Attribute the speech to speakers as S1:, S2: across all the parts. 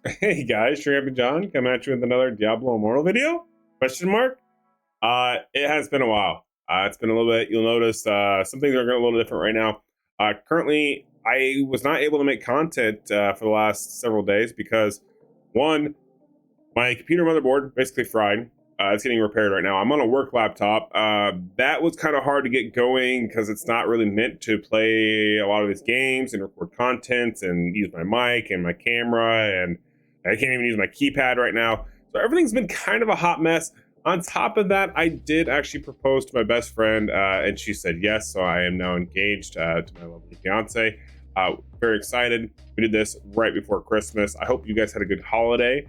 S1: Hey guys, Shrey John coming at you with another Diablo Immortal video? Question mark? It has been a while. It's been a little bit. You'll notice some things are a little different right now. Currently, I was not able to make content for the last several days because one, my computer motherboard basically fried. It's getting repaired right now. I'm on a work laptop. That was kind of hard to get going because it's not really meant to play a lot of these games and record content and use my mic and my camera, and I can't even use my keypad right now. So everything's been kind of a hot mess. On top of that, I did actually propose to my best friend, and she said yes. So I am now engaged to my lovely fiance. Very excited. We did this right before Christmas. I hope you guys had a good holiday.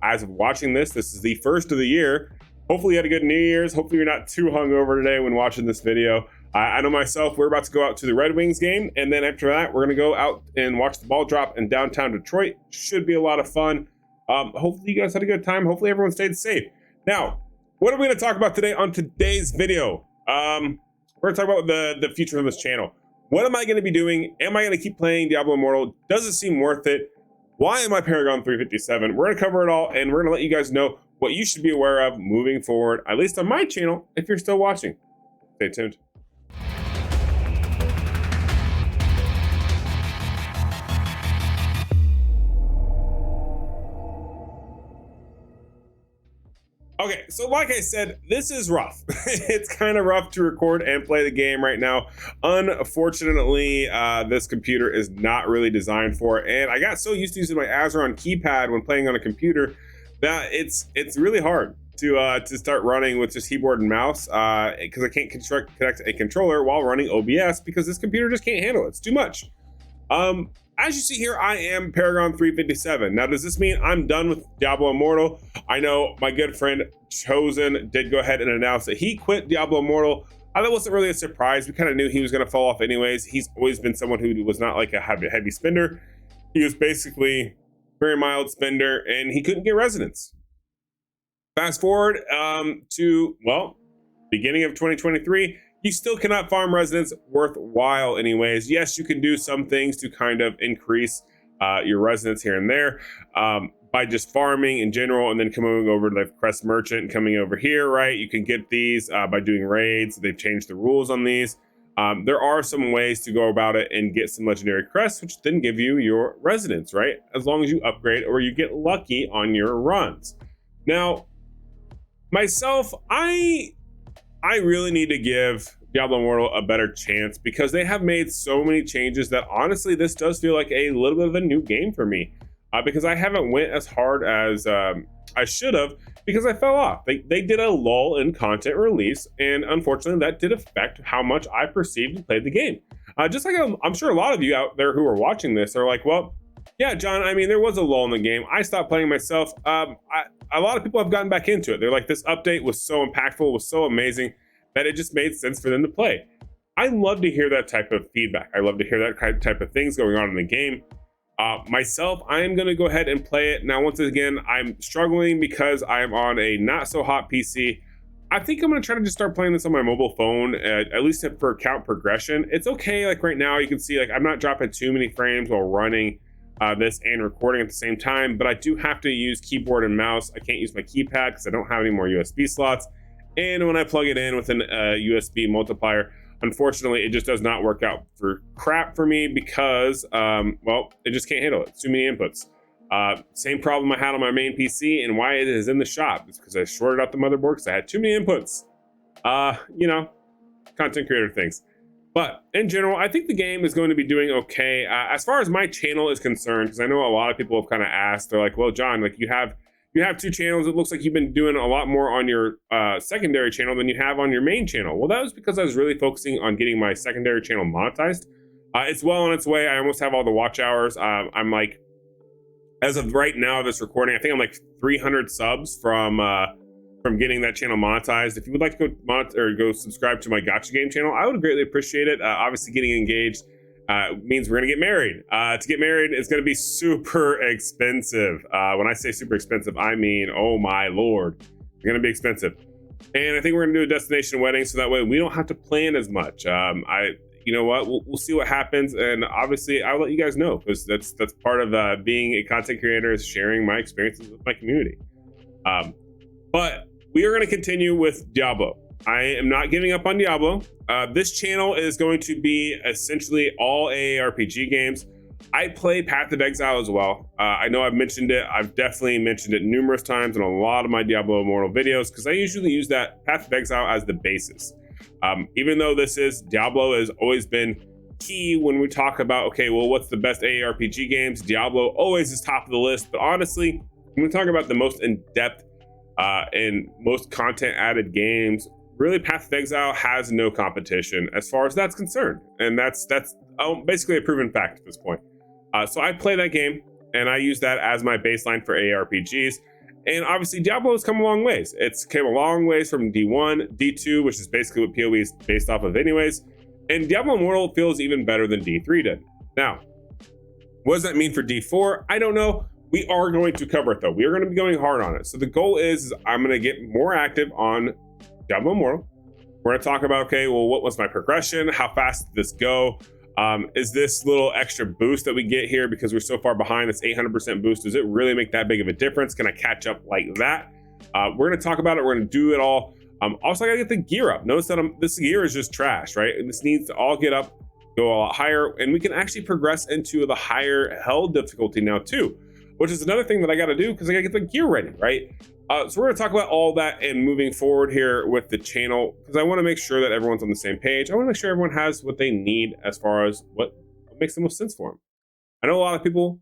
S1: As of watching this is the first of the year. Hopefully you had a good New Year's. Hopefully you're not too hungover today when watching this video. I know myself, we're about to go out to the Red Wings game, and then after that, we're gonna go out and watch the ball drop in downtown Detroit. Should be a lot of fun. Hopefully you guys had a good time. Hopefully everyone stayed safe. Now, what are we gonna talk about today on today's video? We're gonna talk about the future of this channel. What am I gonna be doing? Am I gonna keep playing Diablo Immortal? Does it seem worth it? Why am I Paragon 357? We're gonna cover it all, and we're gonna let you guys know what you should be aware of moving forward, at least on my channel, if you're still watching. Stay tuned. Okay, so like I said, this is rough. It's kind of rough to record and play the game right now. Unfortunately, this computer is not really designed for it. And I got so used to using my Azeron keypad when playing on a computer that it's really hard to start running with just keyboard and mouse because I can't connect a controller while running OBS because this computer just can't handle it. It's too much. As you see here, I am Paragon 357. Now, does this mean I'm done with Diablo Immortal? I know my good friend Chosen did go ahead and announce that he quit Diablo Immortal. That wasn't really a surprise. We kind of knew he was going to fall off anyways. He's always been someone who was not like a heavy spender. He was basically very mild spender, and he couldn't get resonance. Fast forward to, well, beginning of 2023, you still cannot farm resonance worthwhile anyways. Yes, you can do some things to kind of increase your resonance here and there by just farming in general, and then coming over to the Crest Merchant and coming over here, right? You can get these by doing raids. They've changed the rules on these. There are some ways to go about it and get some legendary crests, which then give you your resonance, right? As long as you upgrade or you get lucky on your runs. Now, myself, I really need to give Diablo Immortal a better chance because they have made so many changes that honestly, this does feel like a little bit of a new game for me because I haven't went as hard as I should have because I fell off. They did a lull in content release, and unfortunately that did affect how much I perceived and played the game. Just like I'm sure a lot of you out there who are watching this are like, well, yeah, John, I mean, there was a lull in the game. I stopped playing myself. A lot of people have gotten back into it. They're like, this update was so impactful, was so amazing that it just made sense for them to play. I love to hear that type of feedback. I love to hear that type of things going on in the game. Myself, I am going to go ahead and play it. Now, once again, I'm struggling because I'm on a not so hot PC. I think I'm going to try to just start playing this on my mobile phone, at least for count progression. It's okay. Like right now, you can see like I'm not dropping too many frames while running this and recording at the same time, but I do have to use keyboard and mouse. I can't use my keypad because I don't have any more USB slots. And when I plug it in with an USB multiplier, unfortunately, it just does not work out for crap for me because, well, it just can't handle it. It's too many inputs. Same problem I had on my main PC, and why it is in the shop is because I shorted out the motherboard because I had too many inputs. You know, content creator things. But in general, I think the game is going to be doing okay. As far as my channel is concerned, because I know a lot of people have kind of asked, they're like, well, John, like you have two channels. It looks like you've been doing a lot more on your secondary channel than you have on your main channel. Well, that was because I was really focusing on getting my secondary channel monetized. It's well on its way. I almost have all the watch hours. I'm like, as of right now, this recording, I think I'm like 300 subs from getting that channel monetized. If you would like to go subscribe to my Gotcha Game channel, I would greatly appreciate it. Obviously, getting engaged means we're gonna get married. To get married is gonna be super expensive. When I say super expensive, I mean, oh my lord, it's gonna be expensive. And I think we're gonna do a destination wedding so that way we don't have to plan as much. you know what, we'll see what happens, and obviously I'll let you guys know, because that's part of being a content creator, is sharing my experiences with my community. But we are going to continue with Diablo. I am not giving up on Diablo. This channel is going to be essentially all AARPG games. I play Path of Exile as well. I know I've mentioned it. I've definitely mentioned it numerous times in a lot of my Diablo Immortal videos, because I usually use that Path of Exile as the basis. Even though Diablo has always been key when we talk about, okay, well, what's the best AARPG games? Diablo always is top of the list. But honestly, when we talk about the most in-depth and most content added games, really Path of Exile has no competition as far as that's concerned. And that's basically a proven fact at this point. So I play that game, and I use that as my baseline for ARPGs. And obviously Diablo has come a long ways. It's came a long ways from D1, D2, which is basically what PoE is based off of anyways. And Diablo Immortal feels even better than D3 did. Now, what does that mean for D4? I don't know. We are going to cover it though. We are going to be going hard on it. So the goal is I'm going to get more active on Diablo Immortal. We're going to talk about, okay, well, what was my progression? How fast did this go? Is this little extra boost that we get here because we're so far behind, this 800% boost, does it really make that big of a difference? Can I catch up like that? We're going to talk about it. We're going to do it all. Also, I got to get the gear up. Notice that this gear is just trash, right? And this needs to all get up, go a lot higher, and we can actually progress into the higher hell difficulty now too, which is another thing that I got to do because I got to get the gear ready, right? So we're going to talk about all that and moving forward here with the channel, because I want to make sure that everyone's on the same page. I want to make sure everyone has what they need as far as what makes the most sense for them. I know a lot of people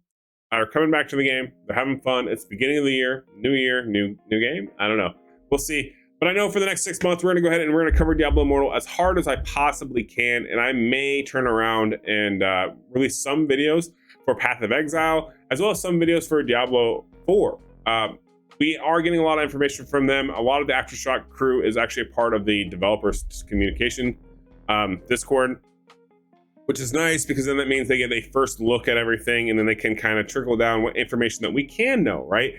S1: are coming back to the game. They're having fun. It's the beginning of the year, new game. I don't know. We'll see. But I know for the next 6 months, we're going to go ahead and we're going to cover Diablo Immortal as hard as I possibly can. And I may turn around and release some videos for Path of Exile, as well as some videos for Diablo 4. We are getting a lot of information from them. A lot of the Aftershock crew is actually a part of the developers communication Discord, which is nice because then that means they get a first look at everything, and then they can kind of trickle down what information that we can know, right?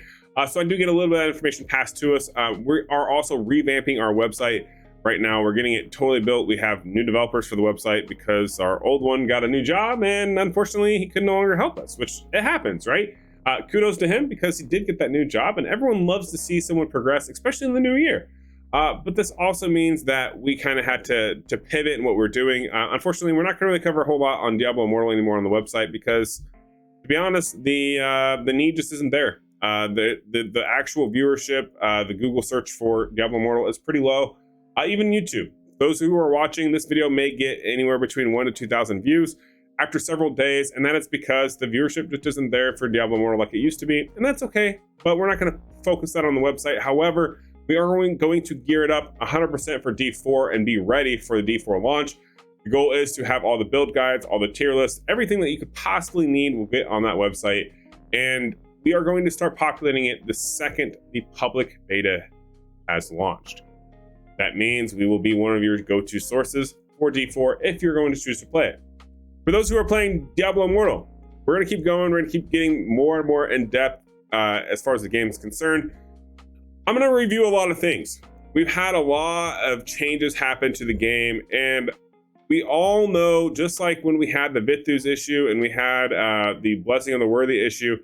S1: So I do get a little bit of information passed to us. We are also revamping our website right now. We're getting it totally built. We have new developers for the website because our old one got a new job, and unfortunately he could no longer help us, which it happens, right? Kudos to him because he did get that new job, and everyone loves to see someone progress, especially in the new year. But this also means that we kind of had to pivot in what we're doing. Unfortunately, we're not going to really cover a whole lot on Diablo Immortal anymore on the website because, to be honest, the need just isn't there. The actual viewership, the Google search for Diablo Immortal is pretty low. Even YouTube. Those who are watching this video may get anywhere between 1,000 to 2,000 views after several days, and that is because the viewership just isn't there for Diablo Immortal like it used to be, and that's okay, but we're not going to focus that on the website. However, we are going to gear it up 100% for D4 and be ready for the D4 launch. The goal is to have all the build guides, all the tier lists, everything that you could possibly need will get on that website, and we are going to start populating it the second the public beta has launched. That means we will be one of your go-to sources for D4 if you're going to choose to play it. For those who are playing Diablo Immortal, we're going to keep going. We're going to keep getting more and more in depth as far as the game is concerned. I'm going to review a lot of things. We've had a lot of changes happen to the game, and we all know, just like when we had the Vithus issue and we had the Blessing of the Worthy issue,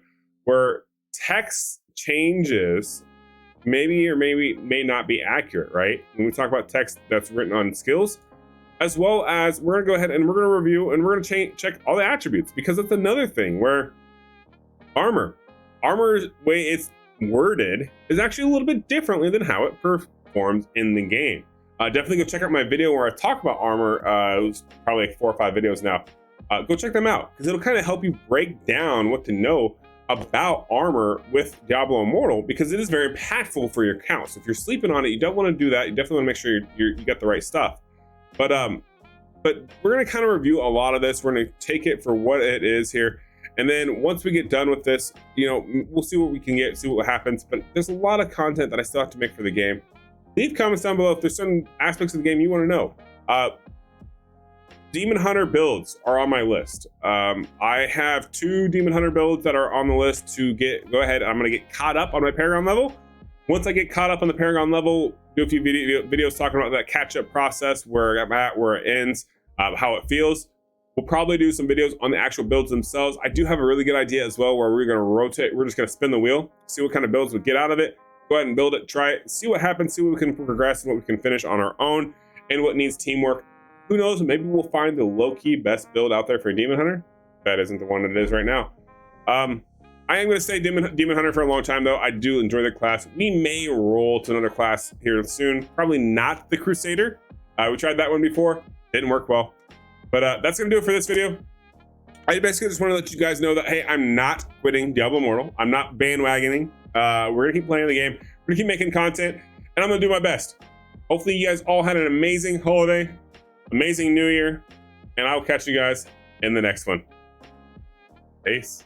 S1: where text changes may not be accurate, right? When we talk about text that's written on skills, as well as we're going to go ahead and we're going to review and we're going to check all the attributes, because that's another thing where armor's way it's worded is actually a little bit differently than how it performs in the game. Definitely go check out my video where I talk about armor. It was probably like 4 or 5 videos now. Go check them out because it'll kind of help you break down what to know about armor with Diablo Immortal, because it is very impactful for your count. So if you're sleeping on it, you don't want to do that. You definitely want to make sure you got the right stuff. But we're going to kind of review a lot of this. We're going to take it for what it is here. And then once we get done with this, we'll see what we can get, see what happens. But there's a lot of content that I still have to make for the game. Leave comments down below if there's certain aspects of the game you want to know. Demon Hunter builds are on my list. I have 2 Demon Hunter builds that are on the list to go ahead. I'm going to get caught up on my Paragon level. Once I get caught up on the Paragon level, do a few videos talking about that catch-up process, where I'm at, where it ends. how it feels. We'll probably do some videos on the actual builds themselves. I do have a really good idea as well where we're going to rotate. We're just going to spin the wheel, see what kind of builds we get out of it. Go ahead and build it, try it, see what happens, see what we can progress and what we can finish on our own and what needs teamwork. Who knows, maybe we'll find the low-key best build out there for a Demon Hunter. That isn't the one that it is right now. I am going to stay Demon Hunter for a long time though. I do enjoy the class. We may roll to another class here soon. Probably not the Crusader. We tried that one before, didn't work well. But that's going to do it for this video. I basically just want to let you guys know that, hey, I'm not quitting Diablo Immortal. I'm not bandwagoning. We're going to keep playing the game. We're going to keep making content, and I'm going to do my best. Hopefully you guys all had an amazing holiday, amazing new year, and I'll catch you guys in the next one. Peace.